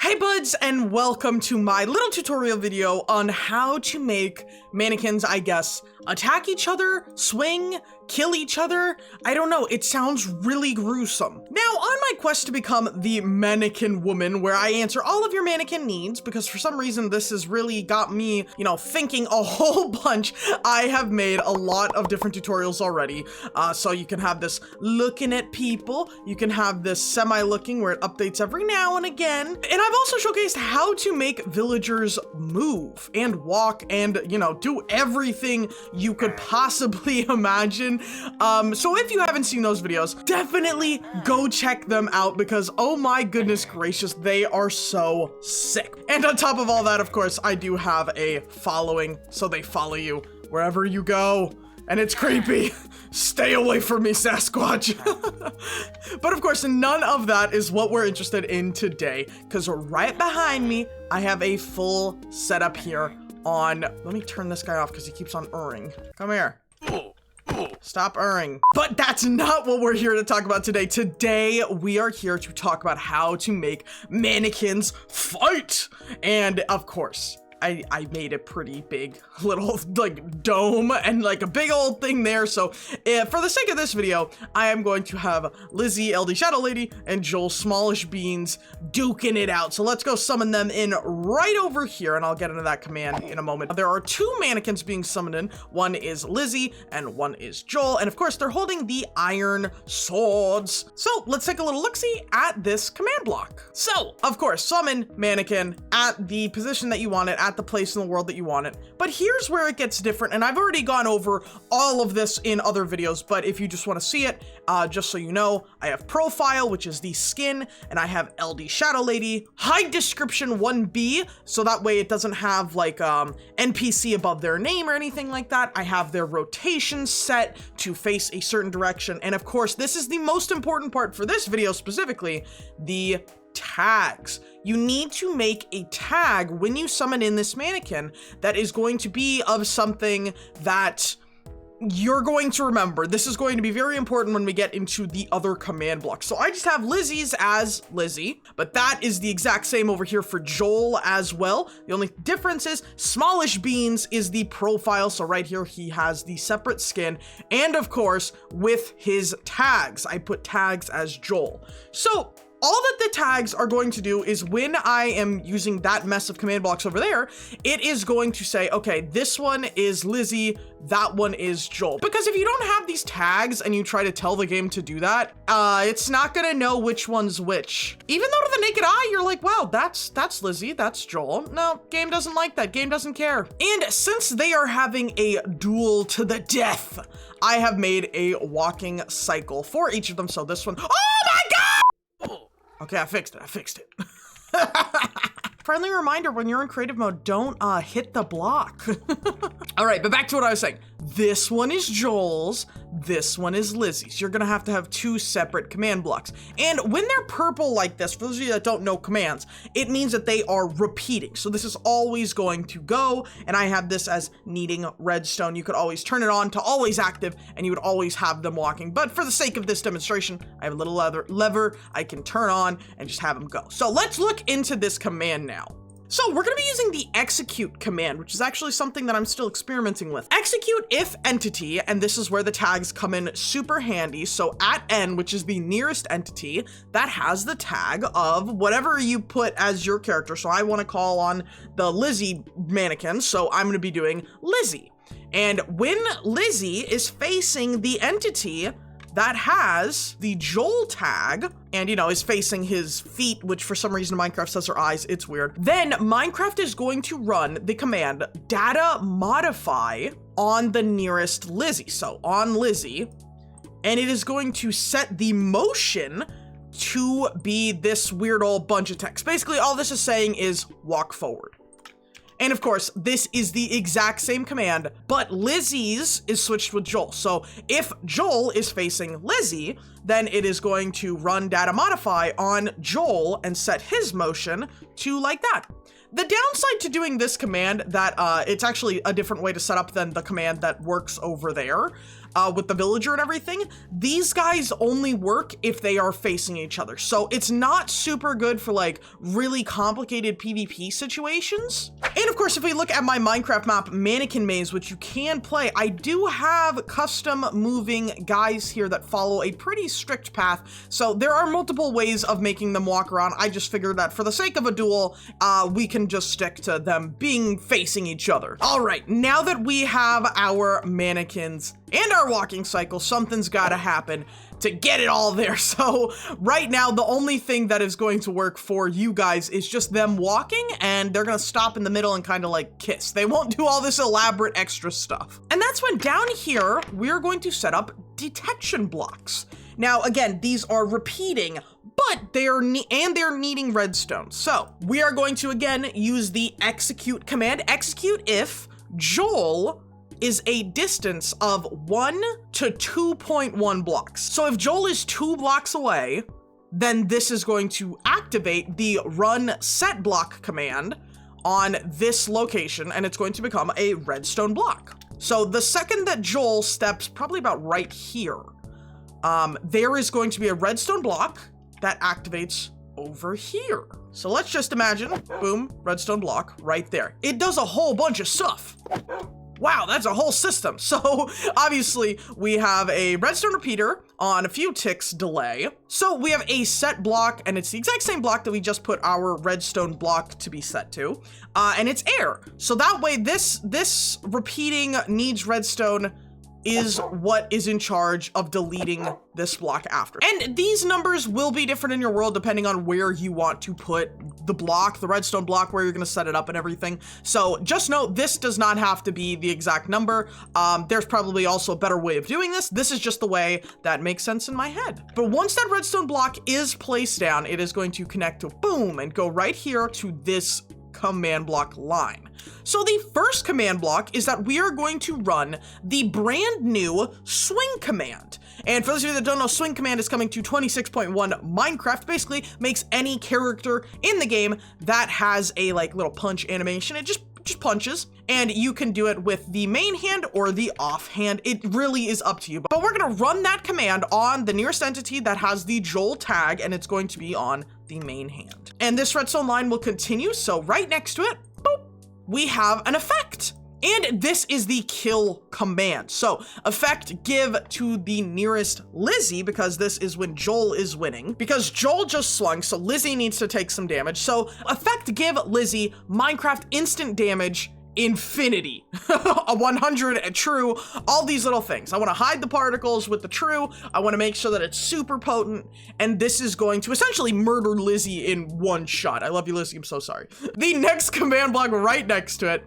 Hey buds, and welcome to my little tutorial video on how to make mannequins, I guess, attack each other, swing, kill each other. I don't know, it sounds really gruesome. Now, on my quest to become the mannequin woman, where I answer all of your mannequin needs, because for some reason this has really got me, thinking a whole bunch, I have made a lot of different tutorials already. So you can have this looking at people, you can have this semi-looking where it updates every now and again, and I've also showcased how to make villagers move and walk and, do everything you could possibly imagine. So if you haven't seen those videos, definitely go check them out because, oh my goodness gracious, they are so sick. And on top of all that, of course, I do have a following, so they follow you wherever you go. And it's creepy. Stay away from me, Sasquatch. But of course, none of that is what we're interested in today, because right behind me, I have a full setup here on, let me turn this guy off because he keeps on erring. Come here. Stop erring. But that's not what we're here to talk about today. Today, we are here to talk about how to make mannequins fight. And of course, I made a pretty big little dome and a big old thing there. So for the sake of this video, I am going to have Lizzie, LD Shadow Lady, and Joel Smallish Beans duking it out. So let's go summon them in right over here, and I'll get into that command in a moment. There are two mannequins being summoned in. One is Lizzie and one is Joel. And of course, they're holding the iron swords. So let's take a little look-see at this command block. So of course, summon mannequin at the position that you want it, at the place in the world that you want it. But here's where it gets different, and I've already gone over all of this in other videos, but if you just want to see it, just so you know, I have profile, which is the skin, and I have LD Shadow Lady, hide description 1B, so that way it doesn't have NPC above their name or anything like that. I have their rotation set to face a certain direction, and of course, this is the most important part for this video specifically, the tags. You need to make a tag when you summon in this mannequin that is going to be of something that you're going to remember. This is going to be very important when we get into the other command blocks. So I just have Lizzie's as Lizzie, but that is the exact same over here for Joel as well. The only difference is Smallish Beans is the profile. So right here, he has the separate skin. And of course, with his tags, I put tags as Joel. So all that the tags are going to do is when I am using that mess of command blocks over there, it is going to say, okay, this one is Lizzie, that one is Joel. Because if you don't have these tags and you try to tell the game to do that, it's not gonna know which one's which. Even though to the naked eye, you're like, wow, that's Lizzie, that's Joel. No, game doesn't like that, game doesn't care. And since they are having a duel to the death, I have made a walking cycle for each of them. So this one, oh my God! Okay, I fixed it. Friendly reminder, when you're in creative mode, don't hit the block. All right, but back to what I was saying. This one is Joel's, this one is Lizzie's. You're gonna have to have two separate command blocks. And when they're purple like this, for those of you that don't know commands, it means that they are repeating. So this is always going to go, and I have this as needing redstone. You could always turn it on to always active, and you would always have them walking. But for the sake of this demonstration, I have a little lever I can turn on and just have them go. So let's look into this command now. So we're gonna be using the execute command, which is actually something that I'm still experimenting with. Execute if entity, and this is where the tags come in super handy. So at n, which is the nearest entity, that has the tag of whatever you put as your character. So I wanna call on the Lizzie mannequin, so I'm gonna be doing Lizzie. And when Lizzie is facing the entity that has the Joel tag, and is facing his feet, which for some reason Minecraft says are eyes, it's weird. Then Minecraft is going to run the command data modify on the nearest Lizzie. So on Lizzie, and it is going to set the motion to be this weird old bunch of text. Basically, all this is saying is walk forward. And of course, this is the exact same command, but Lizzie's is switched with Joel. So if Joel is facing Lizzie, then it is going to run data modify on Joel and set his motion to like that. The downside to doing this command that it's actually a different way to set up than the command that works over there with the villager and everything. These guys only work if they are facing each other. So it's not super good for like really complicated PvP situations. And of course, if we look at my Minecraft map, Mannequin Maze, which you can play, I do have custom moving guys here that follow a pretty strict path. So there are multiple ways of making them walk around. I just figured that for the sake of a duel, we can just stick to them being facing each other. All right, now that we have our mannequins and our walking cycle, something's gotta happen to get it all there. So right now, the only thing that is going to work for you guys is just them walking, and they're gonna stop in the middle and kind of like kiss. They won't do all this elaborate extra stuff. And that's when down here, we're going to set up detection blocks. Now, again, these are repeating, but they're needing redstone. So we are going to, again, use the execute command. Execute if Joel is a distance of 1 to 2.1 blocks. So if Joel is 2 blocks away, then this is going to activate the run set block command on this location, and it's going to become a redstone block. So the second that Joel steps probably about right here, there is going to be a redstone block that activates over here. So let's just imagine, boom, redstone block right there. It does a whole bunch of stuff. Wow, that's a whole system. So obviously we have a redstone repeater on a few ticks delay. So we have a set block, and it's the exact same block that we just put our redstone block to be set to, and it's air. So that way this repeating needs redstone is what is in charge of deleting this block after. And these numbers will be different in your world depending on where you want to put the block, the redstone block, where you're gonna set it up and everything. So just note, this does not have to be the exact number. There's probably also a better way of doing this. This is just the way that makes sense in my head. But once that redstone block is placed down, it is going to connect to boom and go right here to this command block line. So the first command block is that we are going to run the brand new swing command. And for those of you that don't know, swing command is coming to 26.1 Minecraft. Basically makes any character in the game that has a like little punch animation. It just punches, and you can do it with the main hand or the off hand. It really is up to you. But we're gonna run that command on the nearest entity that has the Joel tag, and it's going to be on the main hand. And this redstone line will continue. So right next to it, boop, we have an effect. And this is the kill command. So effect give to the nearest Lizzie, because this is when Joel is winning, because Joel just swung. So Lizzie needs to take some damage. So effect give Lizzie Minecraft instant damage infinity, a 100 true, all these little things. I want to hide the particles with the true. I want to make sure that it's super potent. And this is going to essentially murder Lizzie in one shot. I love you, Lizzie. I'm so sorry. The next command block right next to it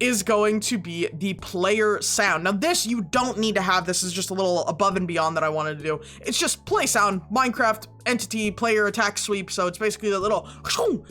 is going to be the player sound. Now this, you don't need to have. This is just a little above and beyond that I wanted to do. It's just play sound, Minecraft entity player attack sweep. So it's basically the little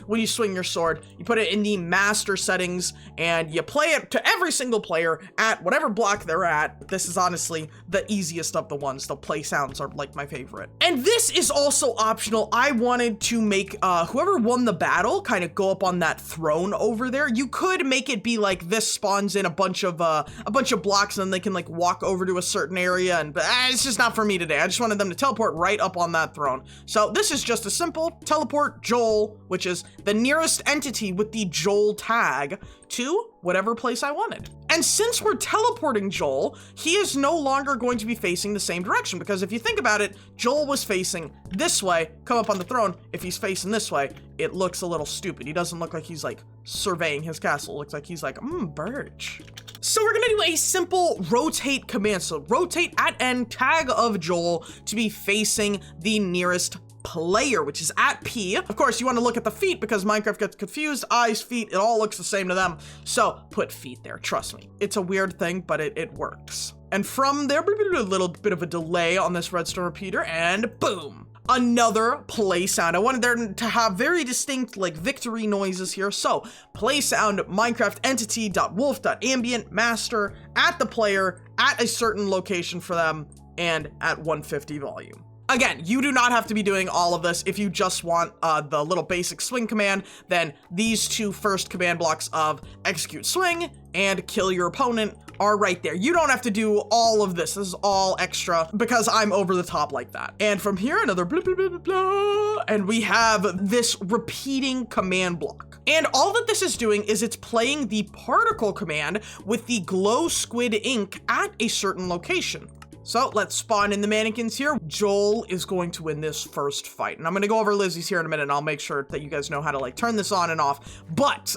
when you swing your sword. You put it in the master settings and you play it to every single player at whatever block they're at. This is honestly the easiest of the ones. The play sounds are like my favorite. And this is also optional. I wanted to make whoever won the battle kind of go up on that throne over there. You could make it be like this spawns in a bunch of blocks, and then they can like walk over to a certain area, and it's just not for me today. I just wanted them to teleport right up on that throne. So this is just a simple teleport Joel, which is the nearest entity with the Joel tag, to whatever place I wanted. And since we're teleporting Joel, he is no longer going to be facing the same direction, because if you think about it, Joel was facing this way, come up on the throne. If he's facing this way, it looks a little stupid. He doesn't look like he's like surveying his castle. It looks like he's like, birch. So we're gonna do a simple rotate command. So rotate at end tag of Joel to be facing the nearest player, which is at P. Of course, you want to look at the feet because Minecraft gets confused. Eyes, feet, it all looks the same to them. So put feet there, trust me. It's a weird thing, but it works. And from there, a little bit of a delay on this redstone repeater, and boom. Another play sound. I wanted there to have very distinct like victory noises here. So play sound Minecraft entity.wolf.ambient master at the player at a certain location for them and at 150 volume. Again, you do not have to be doing all of this. If you just want the little basic swing command, then these two first command blocks of execute swing and kill your opponent are right there. You don't have to do all of this. This is all extra because I'm over the top like that. And from here, another blah, blah, blah, blah, blah, and we have this repeating command block. And all that this is doing is it's playing the particle command with the glow squid ink at a certain location. So let's spawn in the mannequins here. Joel is going to win this first fight. And I'm gonna go over Lizzie's here in a minute and I'll make sure that you guys know how to like turn this on and off. But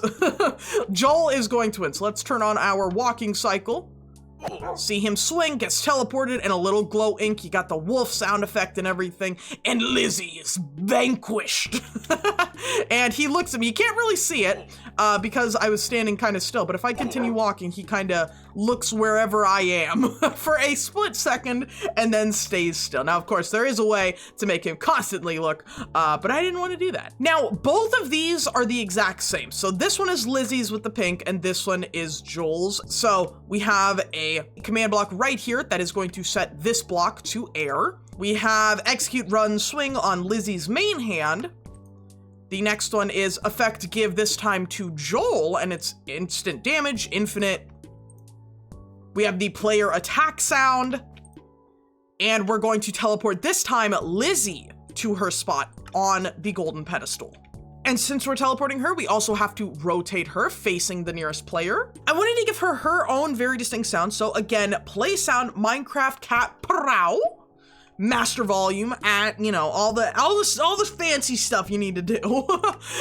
Joel is going to win. So let's turn on our walking cycle. See him swing, gets teleported, and a little glow ink. You got the wolf sound effect and everything. And Lizzie is vanquished. And he looks at me. You can't really see it because I was standing kind of still. But if I continue walking, he kind of looks wherever I am for a split second and then stays still. Now, of course, there is a way to make him constantly look, but I didn't want to do that. Now, both of these are the exact same. So this one is Lizzie's with the pink, and this one is Joel's. So we have a command block right here that is going to set this block to air. We have execute run swing on Lizzie's main hand. The next one is effect give this time to Joel, and it's instant damage, infinite. We have the player attack sound, and we're going to teleport this time Lizzie to her spot on the golden pedestal. And since we're teleporting her, we also have to rotate her facing the nearest player. I wanted to give her her own very distinct sound. So again, play sound, Minecraft cat prow, master volume at, you know, all the fancy stuff you need to do.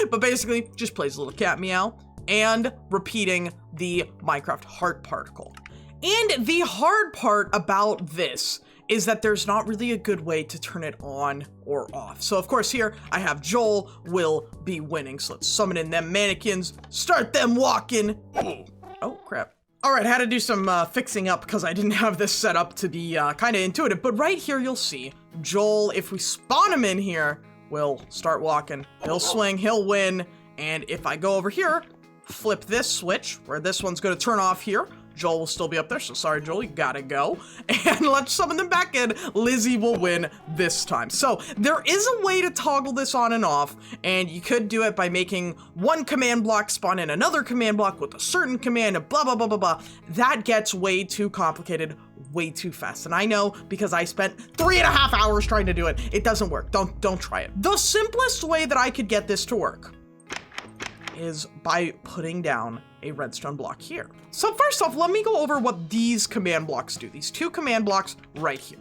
But basically just plays a little cat meow and repeating the Minecraft heart particle. And the hard part about this is that there's not really a good way to turn it on or off. So of course here I have Joel will be winning. So let's summon in them mannequins, start them walking. Oh crap. All right, had to do some fixing up because I didn't have this set up to be kind of intuitive. But right here you'll see Joel, if we spawn him in here, will start walking. He'll swing, he'll win. And if I go over here, flip this switch where this one's gonna turn off here, Joel will still be up there, so sorry, Joel, you gotta go. And let's summon them back in. Lizzie will win this time. So there is a way to toggle this on and off, and you could do it by making one command block spawn in another command block with a certain command and blah, blah, blah, blah, blah. That gets way too complicated, way too fast. And I know because I spent 3.5 hours trying to do it. It doesn't work. Don't try it. The simplest way that I could get this to work is by putting down a redstone block here. So first off, let me go over what these command blocks do. These two command blocks right here.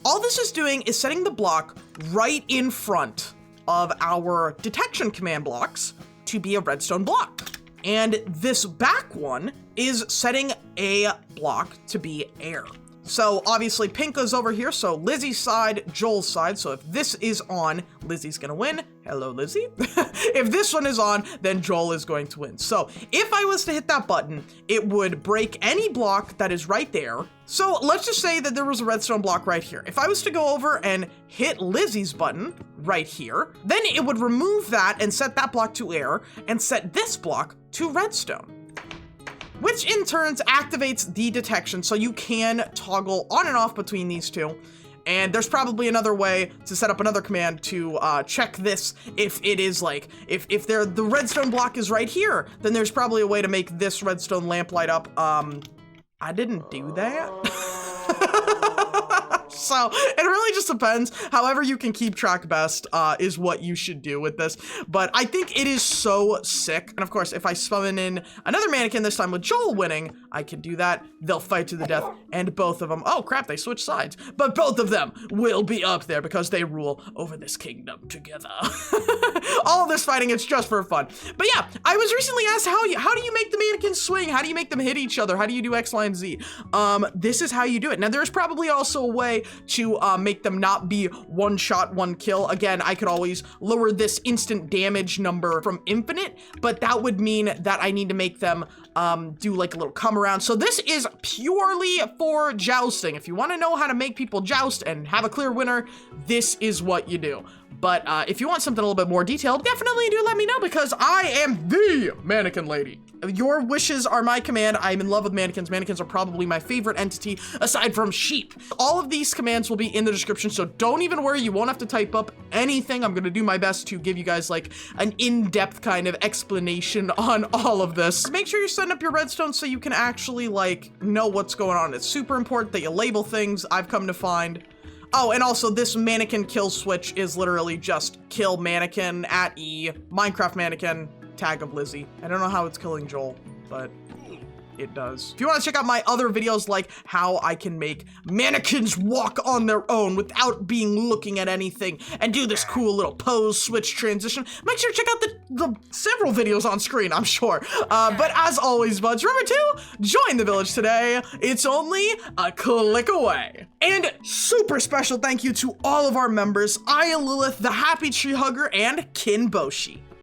All this is doing is setting the block right in front of our detection command blocks to be a redstone block. And this back one is setting a block to be air. So obviously pink is over here, so Lizzie's side, Joel's side. So if this is on, Lizzie's gonna win. Hello, Lizzie. If this one is on, then Joel is going to win. So if I was to hit that button, it would break any block that is right there. So let's just say that there was a redstone block right here. If I was to go over and hit Lizzie's button right here, then it would remove that and set that block to air and set this block to redstone, which in turn activates the detection, so you can toggle on and off between these two. And there's probably another way to set up another command to check this if it is like, if the redstone block is right here, then there's probably a way to make this redstone lamp light up. I didn't do that. So it really just depends. However you can keep track best is what you should do with this. But I think it is so sick. And of course, if I summon in another mannequin, this time with Joel winning, I can do that. They'll fight to the death, and both of them, oh crap, they switched sides. But both of them will be up there because they rule over this kingdom together. All this fighting, it's just for fun. But yeah, I was recently asked how do you make the mannequins swing? How do you make them hit each other? How do you do X, Y, and Z? This is how you do it. Now there's probably also a way to make them not be one shot, one kill. Again, I could always lower this instant damage number from infinite, but that would mean that I need to make them do like a little come around. So this is purely for jousting. If you want to know how to make people joust and have a clear winner, this is what you do. But if you want something a little bit more detailed, definitely do let me know, because I am the mannequin lady. Your wishes are my command. I'm in love with mannequins. Mannequins are probably my favorite entity aside from sheep. All of these commands will be in the description, so don't even worry. You won't have to type up anything. I'm gonna do my best to give you guys like an in-depth kind of explanation on all of this. Make sure you're setting up your redstone so you can actually like know what's going on. It's super important that you label things, I've come to find. Oh, and also this mannequin kill switch is literally just kill mannequin at E, Minecraft mannequin, tag of Lizzie. I don't know how it's killing Joel, but it does. If you want to check out my other videos, like how I can make mannequins walk on their own without looking at anything and do this cool little pose switch transition, make sure to check out the several videos on screen, I'm sure. But as always, Budz, remember to join the village today. It's only a click away. And super special thank you to all of our members, Aya Lilith, the Happy Tree Hugger, and Kinboshi.